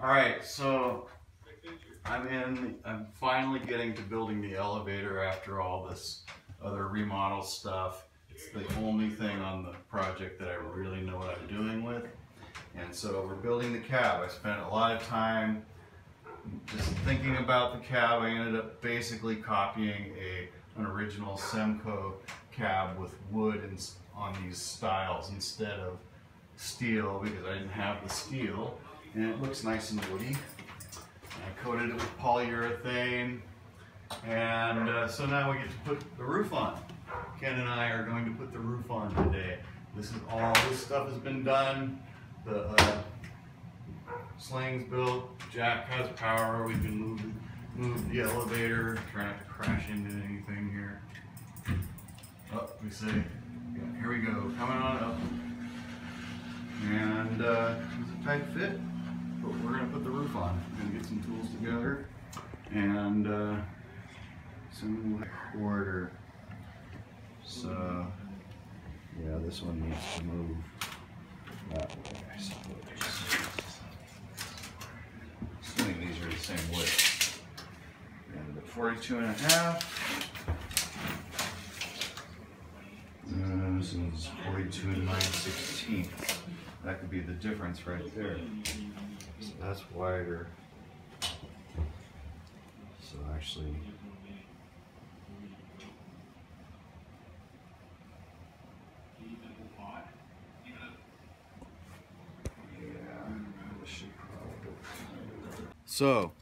Alright, so I'm finally getting to building the elevator after all this other remodel stuff. It's the only thing on the project that I really know what I'm doing with. And so we're building the cab. I spent a lot of time just thinking about the cab. I ended up basically copying an original Semco cab with wood on these stiles instead of steel, because I didn't have the steel, and it looks nice and woody. I coated it with polyurethane, and so now we get to put the roof on. Ken and I are going to put the roof on today. This stuff has been done. The sling's built. Jack has power. We can move the elevator. Try not to crash into anything here. Oh, we say, yeah, here we go, coming on up. And it's a tight fit, but we're going to put the roof on. We're going to get some tools together and some quarter. So, yeah, this one needs to move that way, I suppose. Assuming these are the same width. And the 42.5. This is 42 9/16. That could be the difference right there. So that's wider. So actually, this should probably. So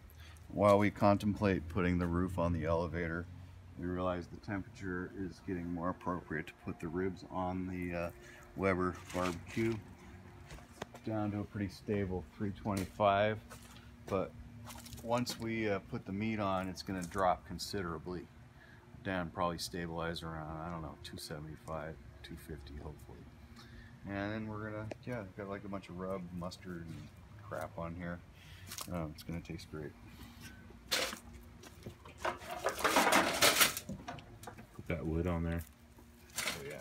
while we contemplate putting the roof on the elevator, we realize the temperature is getting more appropriate to put the ribs on the Weber barbecue down to a pretty stable 325. But once we put the meat on, it's going to drop considerably down, probably stabilize around, I don't know, 275, 250 hopefully. And then we're gonna, yeah, got like a bunch of rub, mustard, and crap on here. It's gonna taste great. Put that wood on there. Oh yeah.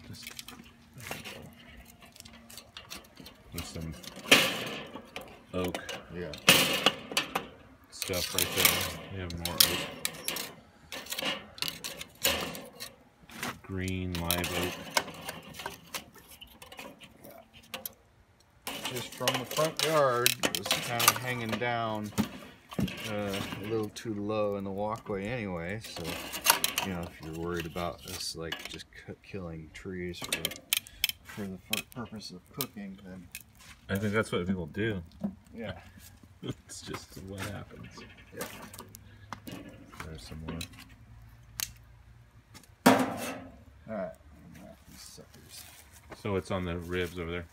Just with some oak Yeah. stuff right there. We have more oak. Green live oak. Just from the front yard, it was kind of hanging down a little too low in the walkway anyway, so you know, if you're worried about this like just killing trees for the purpose of cooking, then I think that's what people do. yeah. It's just what happens. Yeah. There's some more. Alright, these suckers. So it's on the ribs over there.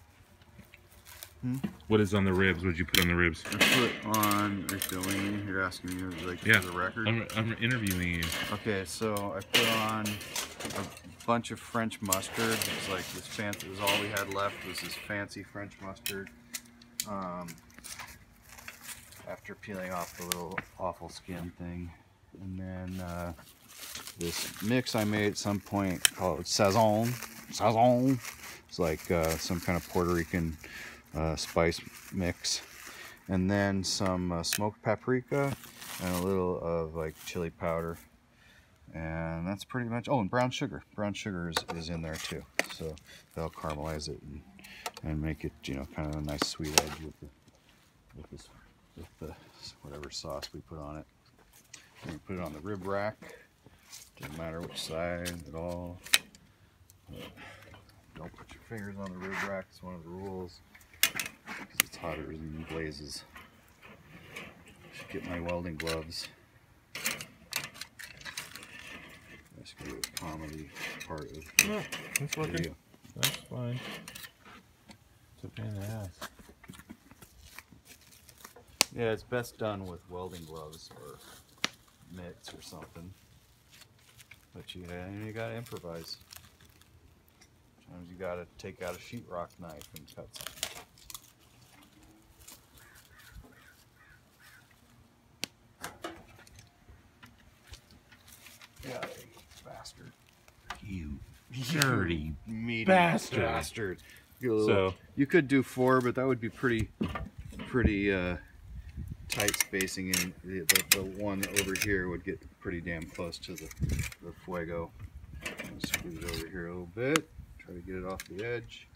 Hmm? What is on the ribs? What did you put on the ribs? I put on, are you filming me? You're asking me like Yeah, for the record? I'm interviewing you. Okay, so I put on a bunch of French mustard. It was like this fancy, it was all we had left was this fancy French mustard. After peeling off the little awful skin thing. And then this mix I made at some point called Sazon. It's like some kind of Puerto Rican spice mix. And then some smoked paprika and a little of like chili powder. And that's pretty much, oh, and brown sugar. Brown sugar is in there too. So they'll caramelize it and make it, you know, kind of a nice sweet edge with the whatever sauce we put on it. And we put it on the rib rack. Doesn't matter which side at all. Don't put your fingers on the rib rack. It's one of the rules because it's hotter than blazes. Should get my welding gloves. That's gonna be a comedy part of the That's working. video. That's fine. It's a pain in the ass. Yeah, it's best done with welding gloves or mitts or something. But you gotta improvise. Sometimes you gotta take out a sheetrock knife and cut something. Yeah, you bastard. You dirty meaty bastard. So you could do 4, but that would be pretty tight spacing, and the one over here would get pretty damn close to the fuego. Let's squeeze it over here a little bit. Try to get it off the edge.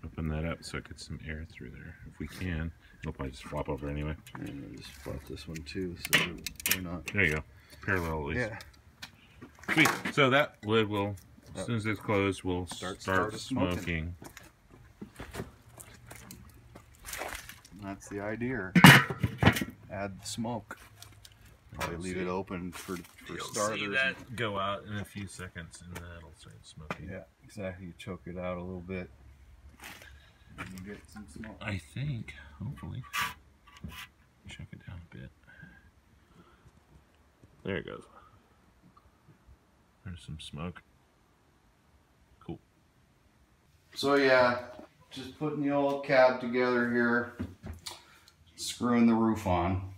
open that up so it gets some air through there. If we can, it'll probably just flop over anyway. And we'll just flop this one too, so we're not. There you go. Parallel at least. Yeah. Sweet. So that lid will, as soon as it's closed, we'll start smoking. That's the idea. Add the smoke. Probably leave it open for starters. See that go out in a few seconds, and then it'll start smoking. Yeah, exactly. You choke it out a little bit. And you get some smoke. I think, hopefully, choke it down a bit. There it goes. There's some smoke. Cool. So yeah, just putting the old cab together here, screwing the roof on.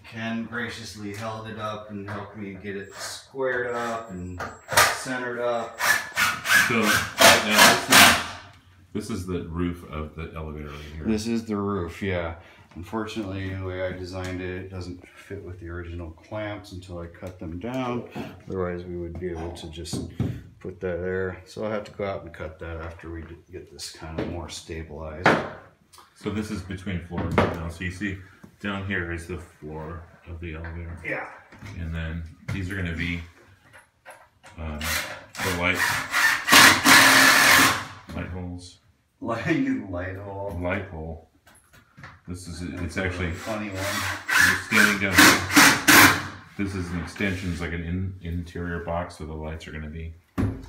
Ken graciously held it up and helped me get it squared up and centered up. So right now, this is the roof of the elevator right here. This is the roof, yeah. Unfortunately, the way I designed it, it doesn't fit with the original clamps until I cut them down. Otherwise, we would be able to just put that there. So I'll have to go out and cut that after we get this kind of more stabilized. So this is between floor and ground. So you see down here is the floor of the elevator. Yeah. And then these are going to be the light holes. Light hole. Light hole. This is it's actually a funny one. You're standing down here. This is an extension, it's like an interior box, so the lights are going to be on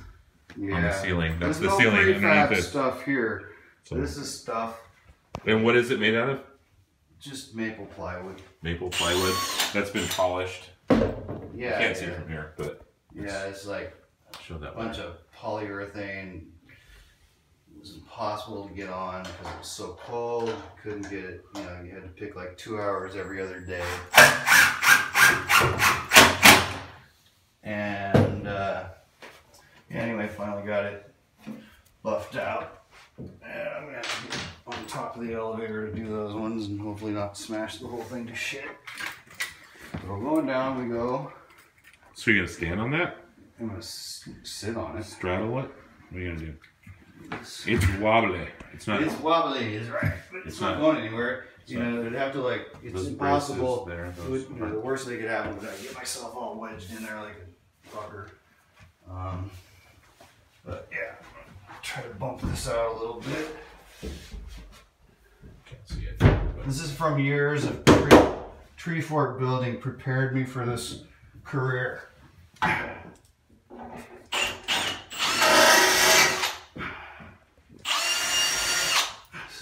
the ceiling. That's the ceiling underneath it. Stuff here. So this is stuff. And what is it made out of? Just maple plywood. Maple plywood. That's been polished. Yeah. You can't see it from here, but yeah, it's like show that a bunch of polyurethane. It was impossible to get on because it was so cold. Couldn't get it. You know, you had to pick like 2 hours every other day. And yeah, anyway, finally got it buffed out. And I'm gonna have to get on top of the elevator to do those ones and hopefully not smash the whole thing to shit. So going down we go. So you're gonna stand on that? I'm gonna sit on it. Straddle it? What are you gonna do? It's wobbly. It's not. It's wobbly, is right. But it's not going anywhere. You know, they'd have to like. It's impossible. There, the worst thing could happen would I get myself all wedged in there like a fucker. But yeah, try to bump this out a little bit. Can't see it. This is from years of tree fort building. Prepared me for this career.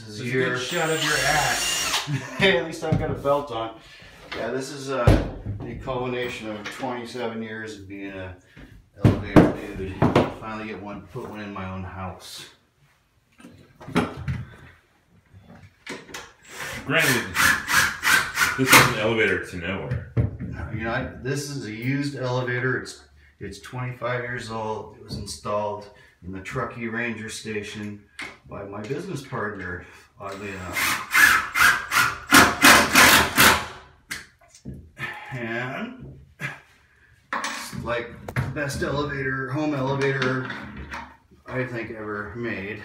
This is a good shot of your ass. Hey, at least I've got a belt on. Yeah, this is the culmination of 27 years of being an elevator dude. Finally put one in my own house. Granted, this is an elevator to nowhere. You know, this is a used elevator. It's 25 years old. It was installed in the Truckee Ranger Station by my business partner, oddly enough. And it's like the best elevator, home elevator, I think ever made.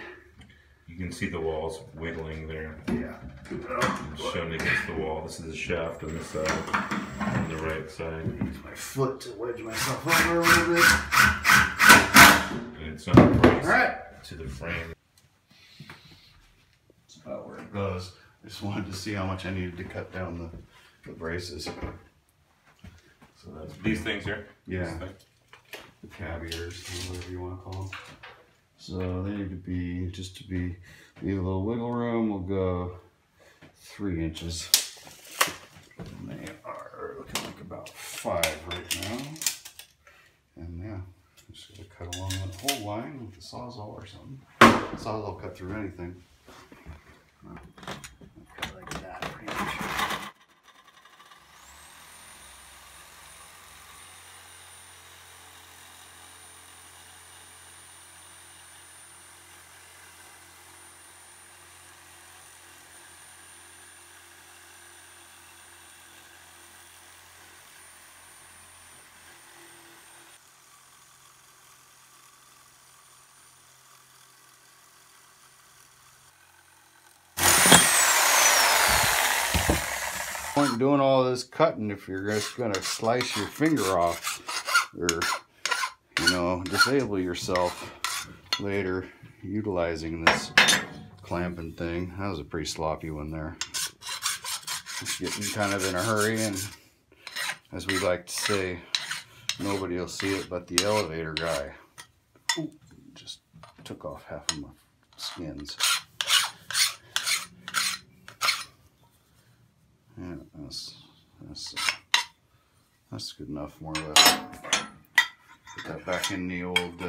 You can see the walls wiggling there. Yeah. It's shown against the wall. This is the shaft on this side, on the right side. Use my foot to wedge myself over a little bit. And it's not braced Alright. to the frame. That's about where it goes. I just wanted to see how much I needed to cut down the braces. So that's These things here? Yeah. The caviers, whatever you want to call them. So they need to be, just to leave a little wiggle room, we'll go 3 inches. And they are looking like about 5 right now. And yeah, just gotta cut along that whole line with the Sawzall or something. Sawzall will cut through anything. Cut like that pretty much. Point in doing all this cutting if you're just gonna slice your finger off or, you know, disable yourself later utilizing this clamping thing. That was a pretty sloppy one there. Just getting kind of in a hurry, and as we like to say, nobody will see it but the elevator guy. Ooh, just took off half of my skins. Yeah, that's good enough, more or less. Put that back in the old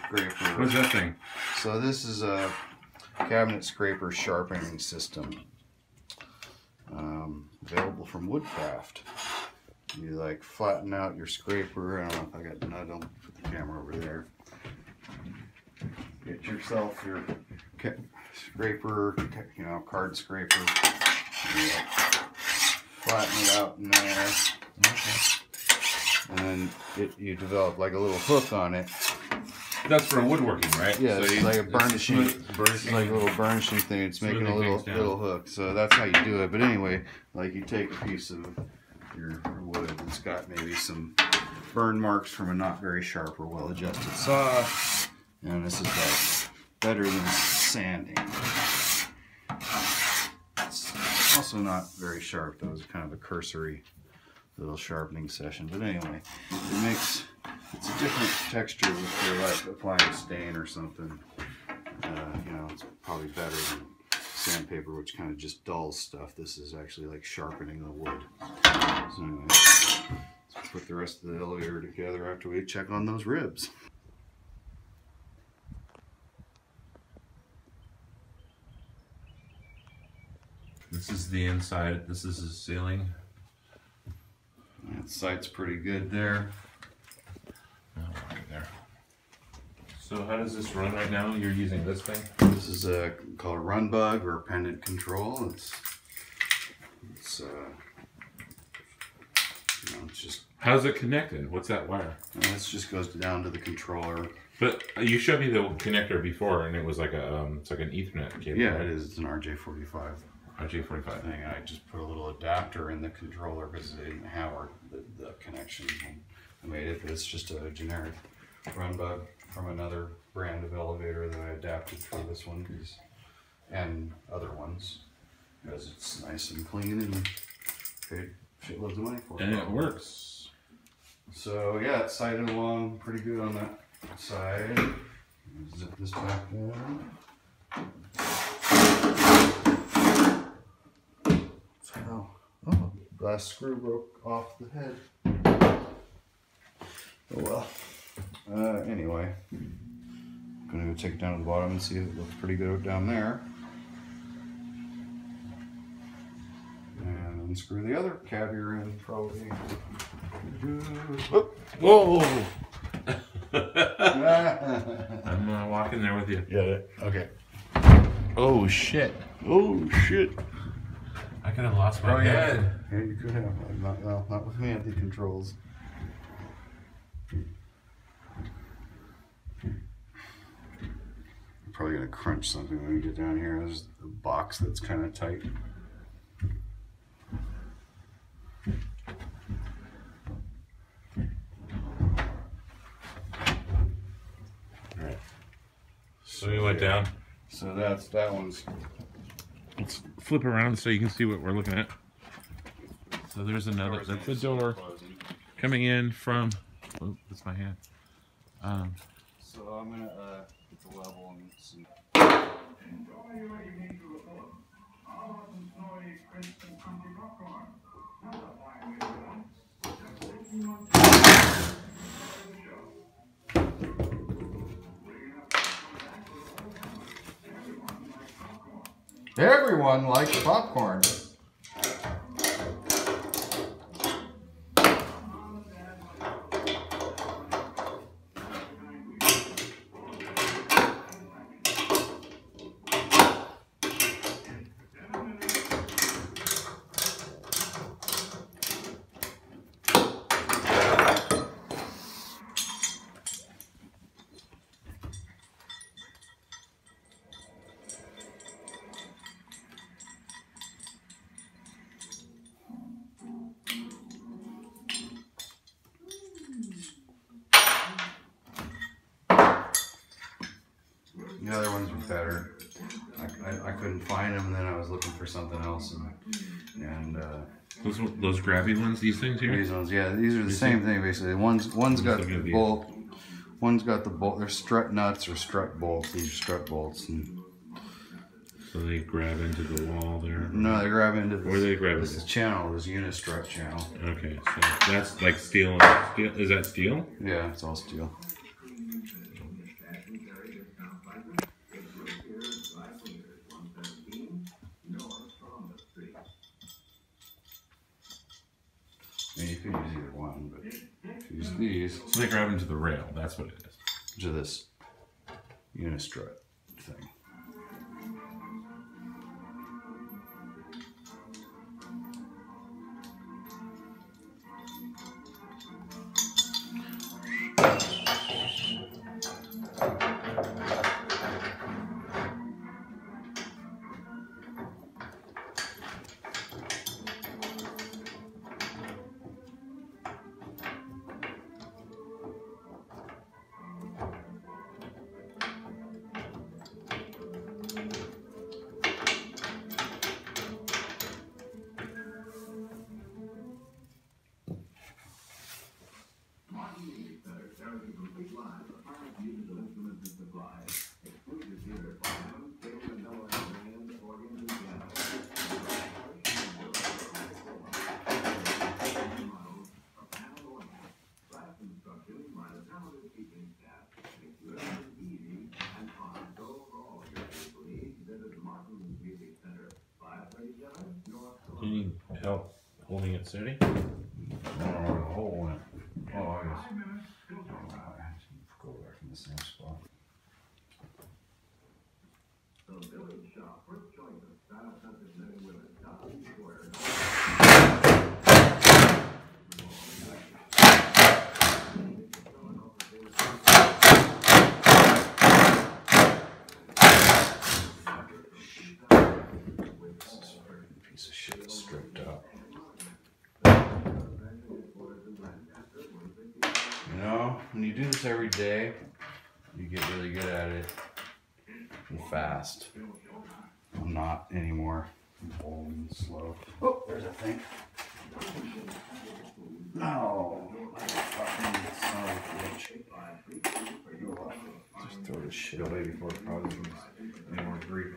scraper. What's that thing? So this is a cabinet scraper sharpening system. Available from Woodcraft. You like flatten out your scraper. I don't know if I got, no, don't put the camera over there. Get yourself your scraper, you know, card scraper. Flatten it out in there. Okay. And then you develop like a little hook on it. That's for woodworking, right? Yeah, so it's like a burnishing. It's like a little burnishing thing. It's making a little hook. So that's how you do it. But anyway, like you take a piece of your wood that's got maybe some burn marks from a not very sharp or well-adjusted saw, and this is like better than sanding. It's also not very sharp. That was kind of a cursory little sharpening session. But anyway, it's a different texture if you're like applying stain or something. You know, it's probably better than sandpaper, which kind of just dulls stuff. This is actually like sharpening the wood. So anyway, let's put the rest of the elevator together after we check on those ribs. This is the inside. This is the ceiling. That sight's pretty good there. Oh, right there. So how does this run right now? You're using this thing? This is called a run bug or pendant control. It's you know, it's just. How's it connected? What's that wire? This just goes down to the controller. But you showed me the connector before, and it was like a it's like an Ethernet cable. Yeah, right? it is. It's an RJ45. RJ45 thing. I just put a little adapter in the controller because they didn't have the connection when I made it. But it's just a generic run bug from another brand of elevator that I adapted for this one, and other ones, because it's nice and clean and paid shitloads of money for it. And it works. So yeah, it's sighted along pretty good on that side. Zip this back down. Oh, glass screw broke off the head. Oh well. Anyway, I'm gonna go take it down to the bottom and see if it looks pretty good down there. And unscrew the other caviar in, probably. Whoa! I'm walking there with you. Yeah. Okay. Oh shit! Oh shit! I could have lost my head. Yeah, you could have. Not with me at the controls. I'm probably gonna crunch something when we get down here. There's a box that's kind of tight. Alright. So we went down. So that one's. Let's flip around so you can see what we're looking at. So there's another. That's the door coming in from. Oh, that's my hand. So I'm gonna get the level and see. Everyone likes popcorn. The other ones were better. I couldn't find them, and then I was looking for something else, and those grabby ones, these things here. These ones, yeah, these are the same thing basically. One's got the bolt. One's got the bolt. They're strut nuts or strut bolts. These are strut bolts. And so they grab into the wall there. No, they grab into this. Where they grab this is channel. This unistrut channel. Okay, so that's like steel. Is that steel? Yeah, it's all steel. I mean, you could use either one, but use these. So they grab into the rail. That's what it is. To this unistrut thing. Do you need help holding it steady? Oh, the hole in it. Oh, I guess. Oh, I have to go back in the same spot. Piece of shit stripped up. You know, when you do this every day, you get really good at it and fast. I'm not anymore. I'm old and slow. Oh, there's a thing. No, fucking son of a bitch. Just throw this shit away before it causes any more grief.